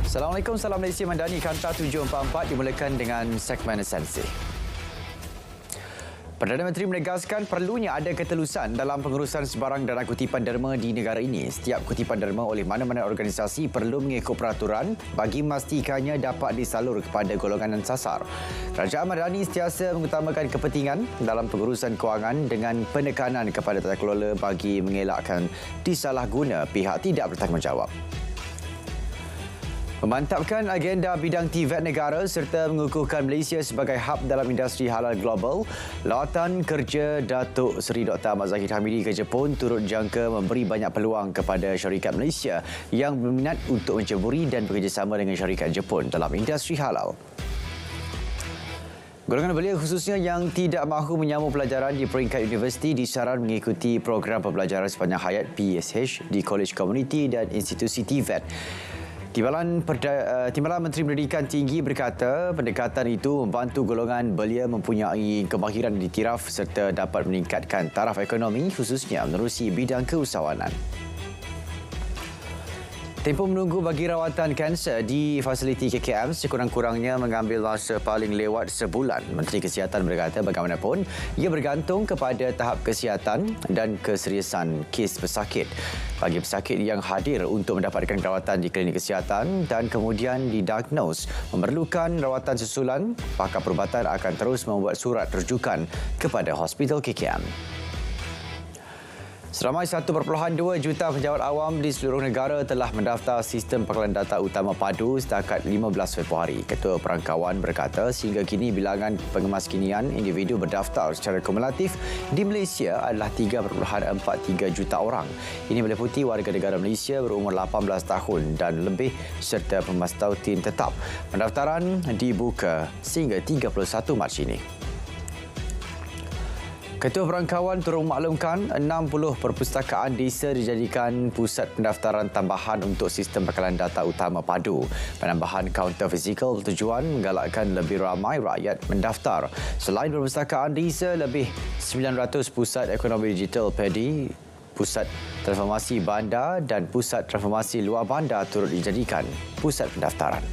Assalamualaikum, salam Malaysia Mandani. Kanta 744 dimulakan dengan segmen esensi. Perdana Menteri menegaskan perlunya ada ketelusan dalam pengurusan sebarang dana kutipan derma di negara ini. Setiap kutipan derma oleh mana-mana organisasi perlu mengikut peraturan bagi memastikannya dapat disalur kepada golongan yang sasar. Kerajaan Madani sentiasa mengutamakan kepentingan dalam pengurusan kewangan dengan penekanan kepada tata kelola bagi mengelakkan disalahguna pihak tidak bertanggungjawab. Memantapkan agenda bidang TVET negara serta mengukuhkan Malaysia sebagai hub dalam industri halal global, lawatan kerja Datuk Seri Dr. Ahmad Zahid Hamidi ke Jepun turut jangka memberi banyak peluang kepada syarikat Malaysia yang berminat untuk menceburi dan bekerjasama dengan syarikat Jepun dalam industri halal. Golongan belia khususnya yang tidak mahu menyambung pelajaran di peringkat universiti disaran mengikuti program pembelajaran sepanjang hayat PSH di Kolej Komuniti dan Institusi TVET. Timbalan Menteri Pendidikan Tinggi berkata pendekatan itu membantu golongan belia mempunyai kemahiran yang diiktiraf serta dapat meningkatkan taraf ekonomi khususnya menerusi bidang keusahawanan. Tempoh menunggu bagi rawatan kanser di fasiliti KKM sekurang-kurangnya mengambil masa paling lewat sebulan. Menteri Kesihatan berkata bagaimanapun ia bergantung kepada tahap kesihatan dan keseriusan kes pesakit. Bagi pesakit yang hadir untuk mendapatkan rawatan di klinik kesihatan dan kemudian didiagnos memerlukan rawatan susulan, pakar perubatan akan terus membuat surat rujukan kepada hospital KKM. Seramai 1.2 juta pejabat awam di seluruh negara telah mendaftar sistem pangkalan data utama padu setakat 15 Februari. Ketua Perangkawan berkata sehingga kini bilangan pengemaskinian individu berdaftar secara kumulatif di Malaysia adalah 3.43 juta orang. Ini meliputi warga negara Malaysia berumur 18 tahun dan lebih serta pemastautin tetap. Pendaftaran dibuka sehingga 31 Mac ini. Ketua Perangkawan turut memaklumkan 60 perpustakaan desa dijadikan pusat pendaftaran tambahan untuk sistem bekalan data utama padu. Penambahan kaunter fizikal bertujuan menggalakkan lebih ramai rakyat mendaftar. Selain perpustakaan desa, lebih 900 pusat ekonomi digital PEDI, pusat transformasi bandar dan pusat transformasi luar bandar turut dijadikan pusat pendaftaran.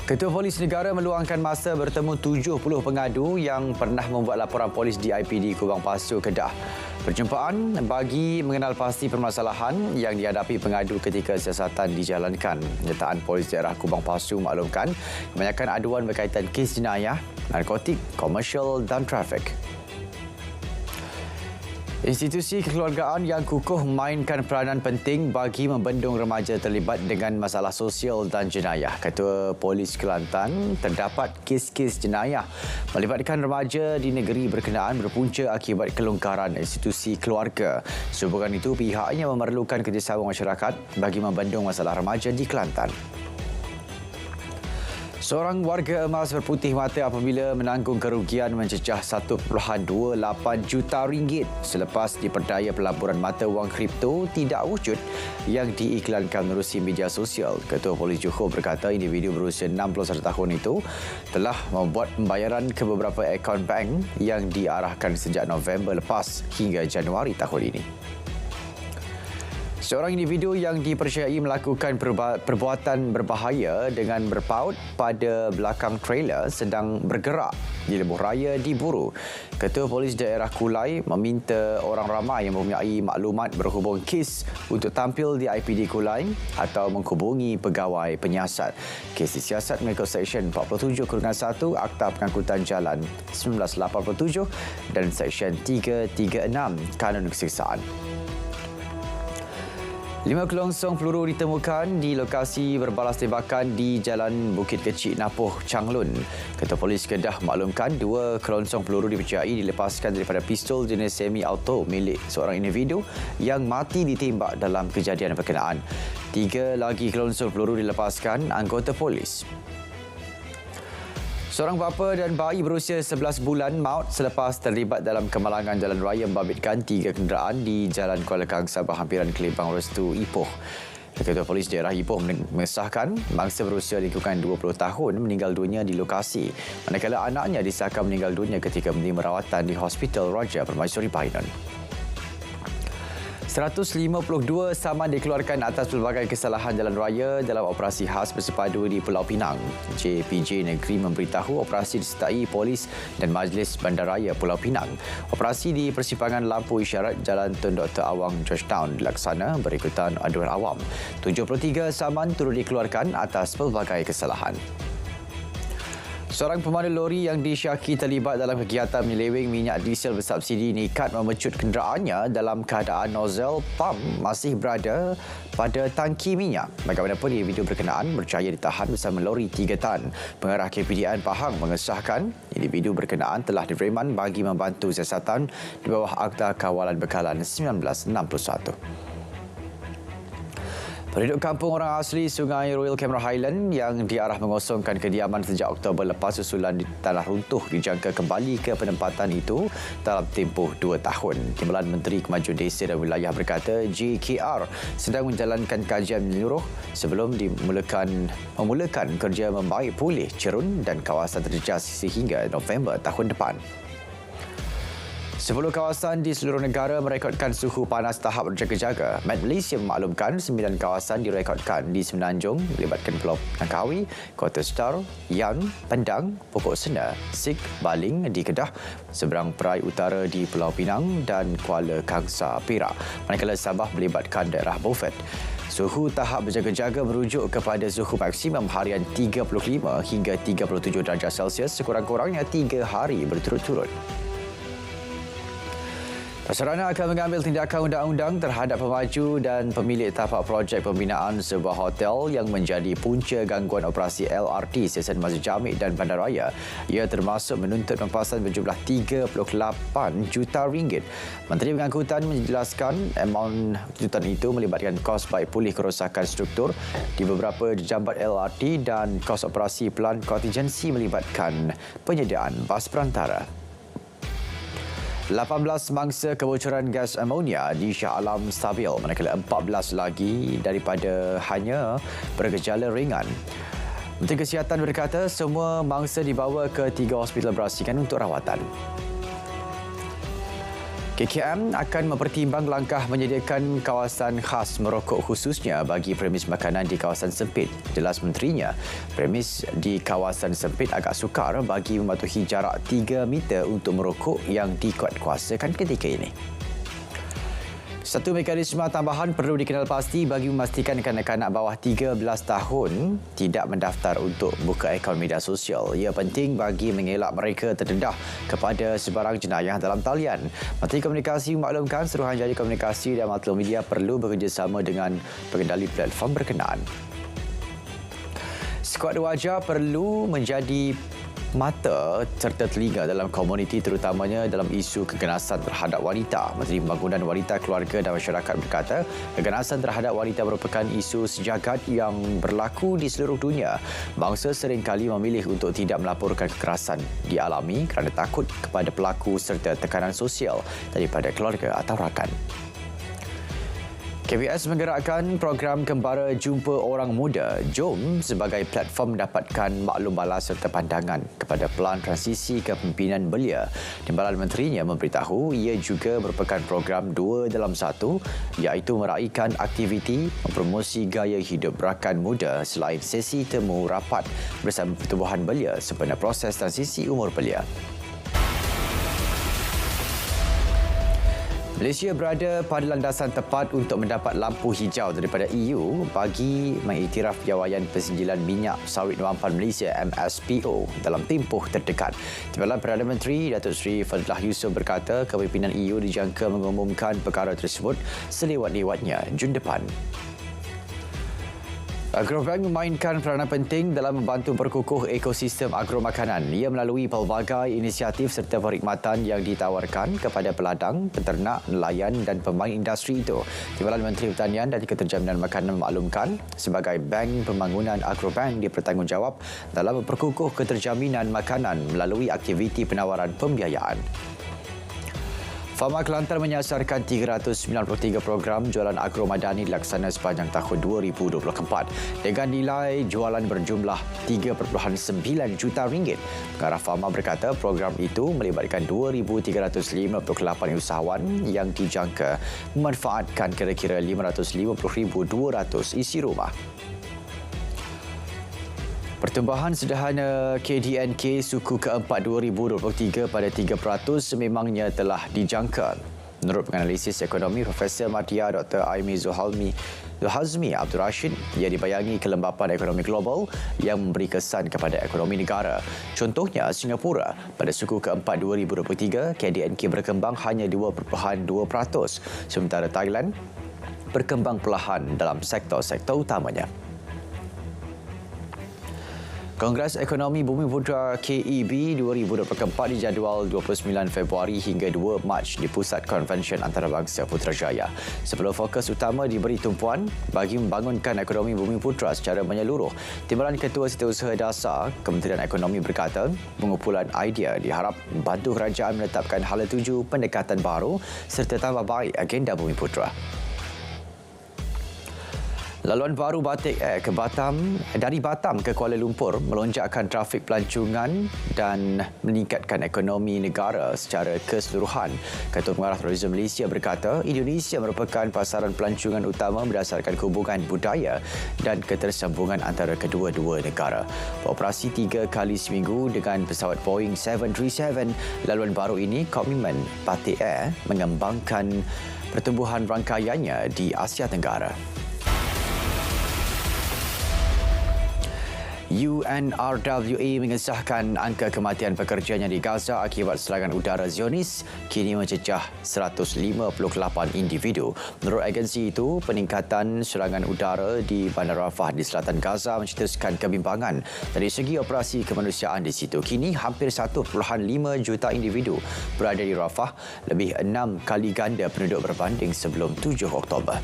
Ketua Polis Negara meluangkan masa bertemu 70 pengadu yang pernah membuat laporan polis di IPD Kubang Pasu, Kedah. Perjumpaan bagi mengenal pasti permasalahan yang dihadapi pengadu ketika siasatan dijalankan. Penyertaan Polis Daerah Kubang Pasu maklumkan kebanyakan aduan berkaitan kes jenayah, narkotik, komersial dan trafik. Institusi kekeluargaan yang kukuh memainkan peranan penting bagi membendung remaja terlibat dengan masalah sosial dan jenayah. Ketua Polis Kelantan, terdapat kes-kes jenayah melibatkan remaja di negeri berkenaan berpunca akibat kelonggaran institusi keluarga. Sehubungan itu, pihaknya memerlukan kerjasama masyarakat bagi membendung masalah remaja di Kelantan. Seorang warga emas berputih mata apabila menanggung kerugian mencecah 1.28 juta ringgit selepas diperdaya pelaburan mata wang kripto tidak wujud yang diiklankan menerusi media sosial. Ketua Polis Johor berkata individu berusia 61 tahun itu telah membuat pembayaran ke beberapa akaun bank yang diarahkan sejak November lepas hingga Januari tahun ini. Seorang individu yang dipercayai melakukan perbuatan berbahaya dengan berpaut pada belakang trailer sedang bergerak di lebuh raya diburu. Ketua Polis Daerah Kulai meminta orang ramai yang mempunyai maklumat berhubung kes untuk tampil di IPD Kulai atau menghubungi pegawai penyiasat. Kes disiasat mengikut Seksyen 47/1 Akta Pengangkutan Jalan 1987 dan Seksyen 336 Kanun Keseksaan. 5 kelongsong peluru ditemukan di lokasi berbalas tembakan di Jalan Bukit Kecil Napoh, Changlun. Ketua Polis Kedah maklumkan 2 kelongsong peluru dipercayai dilepaskan daripada pistol jenis semi-auto milik seorang individu yang mati ditembak dalam kejadian berkenaan. 3 lagi kelongsong peluru dilepaskan anggota polis. Seorang bapa dan bayi berusia 11 bulan maut selepas terlibat dalam kemalangan jalan raya membabitkan 3 kenderaan di Jalan Kuala Kang, Sabah, hampiran Kelibang Restu, Ipoh. Ketua Polis Daerah Ipoh mengesahkan mangsa berusia lingkungan 20 tahun meninggal dunia di lokasi, manakala anaknya disahkan meninggal dunia ketika menerima rawatan di Hospital Raja Permaisuri Painan. 152 saman dikeluarkan atas pelbagai kesalahan jalan raya dalam operasi khas bersepadu di Pulau Pinang. JPJ Negeri memberitahu operasi disertai polis dan Majlis Bandaraya Pulau Pinang. Operasi di persimpangan lampu isyarat Jalan Tun Dr. Awang Georgetown dilaksana berikutan aduan awam. 73 saman turut dikeluarkan atas pelbagai kesalahan. Seorang pemandu lori yang disyaki terlibat dalam kegiatan menyeleweng minyak diesel bersubsidi nekat memecut kenderaannya dalam keadaan nozel pam masih berada pada tangki minyak. Bagaimanapun, individu berkenaan berjaya ditahan bersama lori 3 tan. Pengarah KPDN Pahang mengesahkan individu berkenaan telah direman bagi membantu siasatan di bawah Akta Kawalan Bekalan 1961. Penduduk kampung orang asli Sungai Royal Cameron Highland yang diarah mengosongkan kediaman sejak Oktober lepas susulan di tanah runtuh dijangka kembali ke penempatan itu dalam tempoh 2 tahun. Timbalan Menteri Kemajuan Desa dan Wilayah berkata JKR sedang menjalankan kajian menyeluruh sebelum memulakan kerja membaik pulih cerun dan kawasan terjejas sehingga November tahun depan. 10 kawasan di seluruh negara merekodkan suhu panas tahap berjaga-jaga. Met Malaysia memaklumkan 9 kawasan direkodkan di Semenanjung melibatkan Pulau Langkawi, Kota Star, Yan, Pendang, Pokok Sena, Sik, Baling di Kedah, seberang perai utara di Pulau Pinang dan Kuala Kangsar, Perak. Manakala Sabah melibatkan daerah Beaufort. Suhu tahap berjaga-jaga merujuk kepada suhu maksimum harian 35 hingga 37 darjah Celsius sekurang-kurangnya 3 hari berturut-turut. Sarana akan mengambil tindakan undang-undang terhadap pemaju dan pemilik tapak projek pembinaan sebuah hotel yang menjadi punca gangguan operasi LRT stesen Masjid Jamek dan Bandaraya. Ia termasuk menuntut pempasan berjumlah 38 juta ringgit. Menteri Pengangkutan menjelaskan amaun tuntutan itu melibatkan kos baik pulih kerosakan struktur di beberapa jambat LRT dan kos operasi pelan kontingensi melibatkan penyediaan bas perantara. 18 mangsa kebocoran gas amonia di Shah Alam stabil, manakala 14 lagi daripada hanya bergejala ringan. Menteri Kesihatan berkata semua mangsa dibawa ke 3 hospital berasingan untuk rawatan. KKM akan mempertimbang langkah menyediakan kawasan khas merokok khususnya bagi premis makanan di kawasan sempit. Jelas menterinya, premis di kawasan sempit agak sukar bagi mematuhi jarak 3 meter untuk merokok yang dikuatkuasakan ketika ini. Satu mekanisme tambahan perlu dikenal pasti bagi memastikan kanak-kanak bawah 13 tahun tidak mendaftar untuk buka akaun media sosial. Ia penting bagi mengelak mereka terdedah kepada sebarang jenayah dalam talian. Menteri Komunikasi memaklumkan Suruhanjaya Komunikasi dan Multimedia perlu bekerjasama dengan pengendali platform berkenaan. Skuad wajah perlu menjadi mata serta telinga dalam komuniti terutamanya dalam isu keganasan terhadap wanita. Menteri Pembangunan Wanita, Keluarga dan Masyarakat berkata, keganasan terhadap wanita merupakan isu sejagat yang berlaku di seluruh dunia. Bangsa seringkali memilih untuk tidak melaporkan kekerasan dialami kerana takut kepada pelaku serta tekanan sosial daripada keluarga atau rakan. KBS menggerakkan program Kembara Jumpa Orang Muda JOM sebagai platform mendapatkan maklum balas serta pandangan kepada pelan transisi kepimpinan belia. Timbalan menterinya memberitahu ia juga merupakan program 2 dalam 1 iaitu meraihkan aktiviti mempromosi gaya hidup rakan muda selain sesi temu rapat bersama pertubuhan belia sempena proses transisi umur belia. Malaysia berada pada landasan tepat untuk mendapat lampu hijau daripada EU bagi mengiktiraf piawaian pensijilan minyak sawit Wampan Malaysia MSPO dalam tempoh terdekat. Timbalan Perdana Menteri Datuk Seri Fadlah Yusof berkata kepimpinan EU dijangka mengumumkan perkara tersebut selewat-lewatnya Jun depan. Agrobank memainkan peranan penting dalam membantu perkukuh ekosistem agromakanan. Ia melalui pelbagai inisiatif serta perkhidmatan yang ditawarkan kepada peladang, peternak, nelayan dan pemain industri itu. Timbalan Menteri Pertanian dan Keterjaminan Makanan memaklumkan sebagai bank pembangunan Agrobank bertanggungjawab dalam memperkukuh keterjaminan makanan melalui aktiviti penawaran pembiayaan. Fama Kelantan menyasarkan 393 program jualan agro madani dilaksana sepanjang tahun 2024 dengan nilai jualan berjumlah 3.9 juta ringgit. Pengarah Fama berkata program itu melibatkan 2,358 usahawan yang dijangka memanfaatkan kira-kira 550,200 isi rumah. Pertumbuhan sederhana KDNK suku keempat 2023 pada 3% memangnya telah dijangka. Menurut penganalisis ekonomi Profesor Madya Dr. Aimi Zulhazmi Abdul Rashid, ia dibayangi kelembapan ekonomi global yang memberi kesan kepada ekonomi negara. Contohnya, Singapura pada suku keempat 2023, KDNK berkembang hanya 2.2%, sementara Thailand berkembang perlahan dalam sektor-sektor utamanya. Kongres Ekonomi Bumiputera KEB 2024 dijadual 29 Februari hingga 2 Mac di Pusat Konvensyen Antarabangsa Putrajaya. Sebelum fokus utama diberi tumpuan bagi membangunkan ekonomi Bumiputera secara menyeluruh, Timbalan Ketua Setiausaha Dasar Kementerian Ekonomi berkata, pengumpulan idea diharap membantu kerajaan menetapkan hala tuju pendekatan baru serta tambah baik agenda Bumiputera. Laluan baru Batik Air dari Batam ke Kuala Lumpur melonjakkan trafik pelancongan dan meningkatkan ekonomi negara secara keseluruhan. Ketua Pengarah Tourism Malaysia berkata, Indonesia merupakan pasaran pelancongan utama berdasarkan hubungan budaya dan ketersambungan antara kedua-dua negara. Beroperasi 3 kali seminggu dengan pesawat Boeing 737, laluan baru ini komitmen Batik Air mengembangkan pertumbuhan rangkaiannya di Asia Tenggara. UNRWA mengesahkan angka kematian pekerjanya di Gaza akibat serangan udara Zionis kini mencecah 158 individu. Menurut agensi itu, peningkatan serangan udara di Bandar Rafah di selatan Gaza mencetuskan kebimbangan dari segi operasi kemanusiaan di situ. Kini hampir 1.5 juta individu berada di Rafah, lebih 6 kali ganda penduduk berbanding sebelum 7 Oktober.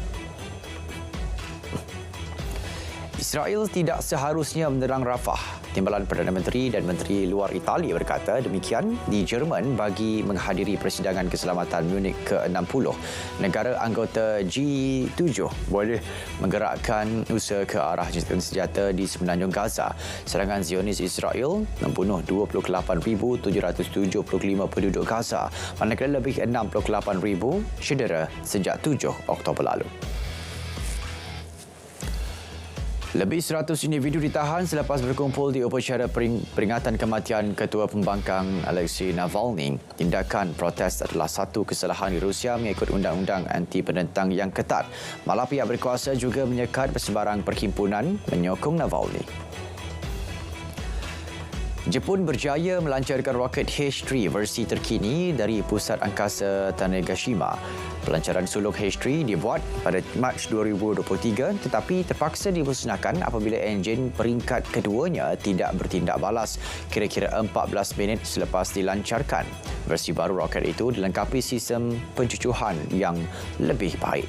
Israel tidak seharusnya menyerang Rafah. Timbalan Perdana Menteri dan Menteri Luar Itali berkata demikian di Jerman bagi menghadiri persidangan keselamatan Munich ke-60. Negara anggota G7 boleh menggerakkan usaha ke arah jentera senjata di semenanjung Gaza. Serangan Zionis Israel membunuh 28,775 penduduk Gaza, manakala lebih 68,000 cedera sejak 7 Oktober lalu. Lebih 100 individu ditahan selepas berkumpul di upacara peringatan kematian Ketua Pembangkang Alexei Navalny. Tindakan protes adalah satu kesalahan di Rusia mengikut undang-undang anti penentang yang ketat. Malah pihak berkuasa juga menyekat persebarang perhimpunan menyokong Navalny. Jepun berjaya melancarkan roket H3 versi terkini dari Pusat Angkasa Tanegashima. Pelancaran sulung H3 dibuat pada Mac 2023 tetapi terpaksa dimusnahkan apabila enjin peringkat keduanya tidak bertindak balas kira-kira 14 minit selepas dilancarkan. Versi baru roket itu dilengkapi sistem pencucuhan yang lebih baik.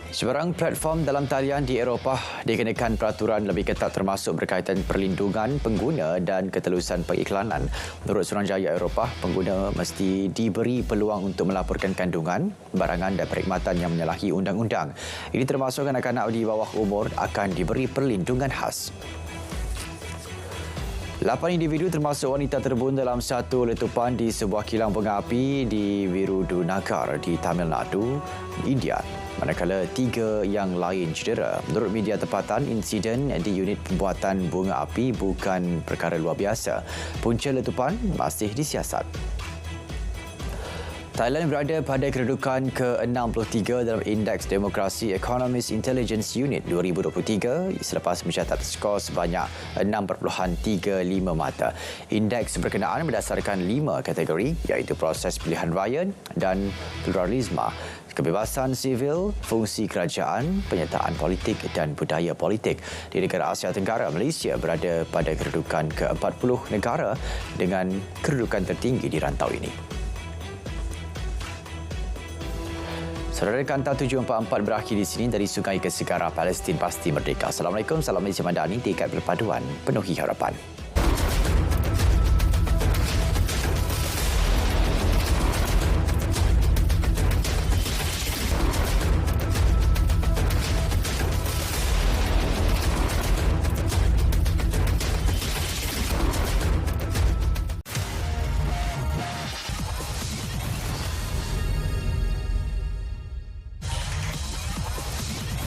Sebarang platform dalam talian di Eropah dikenakan peraturan lebih ketat termasuk berkaitan perlindungan pengguna dan ketelusan pengiklanan. Menurut Suruhanjaya Eropah, pengguna mesti diberi peluang untuk melaporkan kandungan, barangan dan perkhidmatan yang menyalahi undang-undang. Ini termasuk kanak-kanak di bawah umur akan diberi perlindungan khas. 8 individu termasuk wanita terbunuh dalam satu letupan di sebuah kilang bunga api di Virudunagar di Tamil Nadu, India. Manakala 3 yang lain cedera. Menurut media tempatan, insiden di unit pembuatan bunga api bukan perkara luar biasa. Punca letupan masih disiasat. Thailand berada pada kedudukan ke-63 dalam Indeks Demokrasi Economist Intelligence Unit 2023 selepas mencatat skor sebanyak 6.35 mata. Indeks berkenaan berdasarkan 5 kategori iaitu proses pilihan raya dan pluralisme, kebebasan sivil, fungsi kerajaan, penyertaan politik dan budaya politik. Di negara Asia Tenggara, Malaysia berada pada kedudukan ke-40 negara dengan kedudukan tertinggi di rantau ini. Saudara, Kanta 744 berakhir di sini. Dari sungai ke segara, Palestin pasti merdeka. Assalamualaikum, salam Malaysia Madani, tingkat perpaduan penuhi harapan.